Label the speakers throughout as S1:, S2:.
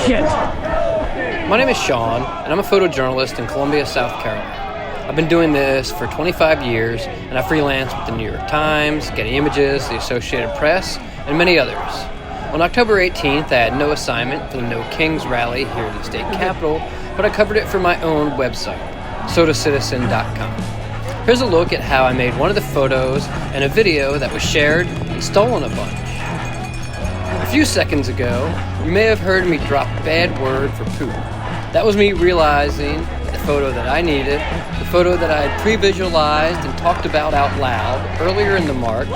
S1: shit.
S2: My name is Sean, and I'm a photojournalist in Columbia, South Carolina. I've been doing this for 25 years, and I freelance with the New York Times, Getty Images, the Associated Press, and many others. On October 18th, I had no assignment for the No Kings rally here in the state capitol, but I covered it for my own website, sodacitizen.com. Here's a look at how I made one of the photos and a video that was shared and stolen a bunch. A few seconds ago, you may have heard me drop a bad word for poop. That was me realizing the photo that I needed, the photo that I had pre-visualized and talked about out loud earlier in the march.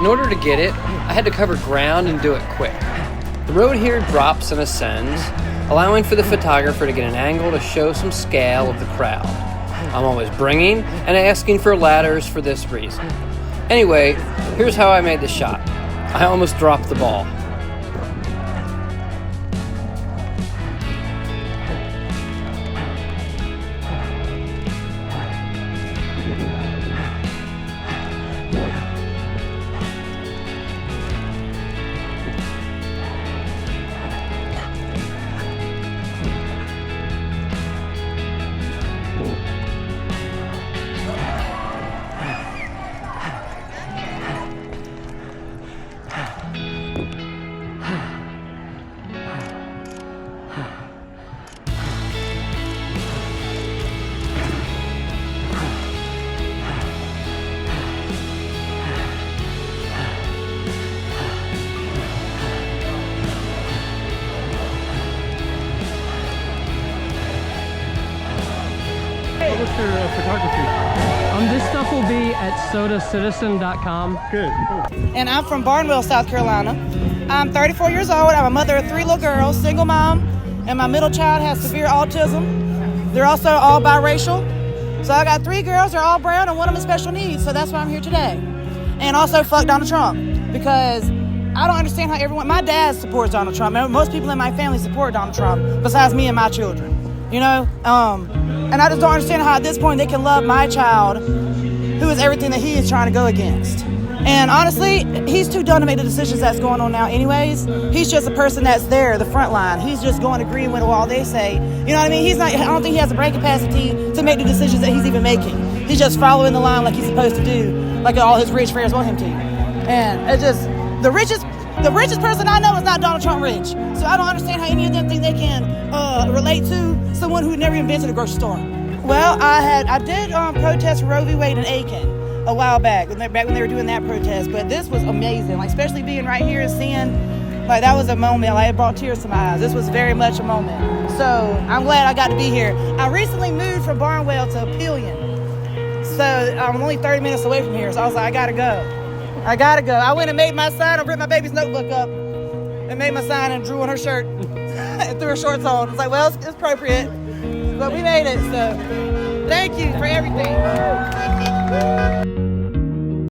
S2: In order to get it, I had to cover ground and do it quick. The road here drops and ascends, allowing for the photographer to get an angle to show some scale of the crowd. I'm always bringing and asking for ladders for this reason. Anyway, here's how I made the shot. I almost dropped the ball.
S1: What's your photography? This stuff will be at sodacitizen.com.
S3: Good.
S4: And I'm from Barnwell, South Carolina. I'm 34 years old. I'm a mother of 3 little girls, single mom, and my middle child has severe autism. They're also all biracial. So I got 3 girls, they're all brown, and one of them has special needs, so that's why I'm here today. And also fuck Donald Trump, because I don't understand how everyone, my dad supports Donald Trump. Most people in my family support Donald Trump, besides me and my children, you know? And I just don't understand how at this point they can love my child, who is everything that he is trying to go against. And honestly, he's too dumb to make the decisions that's going on now anyways. He's just a person that's there, the front line. He's just going to agree with all they say. You know what I mean? I don't think he has the brain capacity to make the decisions that he's even making. He's just following the line like he's supposed to do, like all his rich friends want him to. And it's just, the richest person I know is not Donald Trump rich. So I don't understand how any of them think they can relate to someone who never invented a grocery store. Well, I did protest Roe v. Wade in Aiken a while back when they were doing that protest. But this was amazing, like especially being right here and seeing, like that was a moment. Like it brought tears to my eyes. This was very much a moment. So I'm glad I got to be here. I recently moved from Barnwell to Pillion, so I'm only 30 minutes away from here. So I was like, I gotta go. I went and made my sign. I ripped my baby's notebook up and made my sign and drew on her shirt and threw her shorts on. It's like, well, it's appropriate. But we made it, so thank you for everything.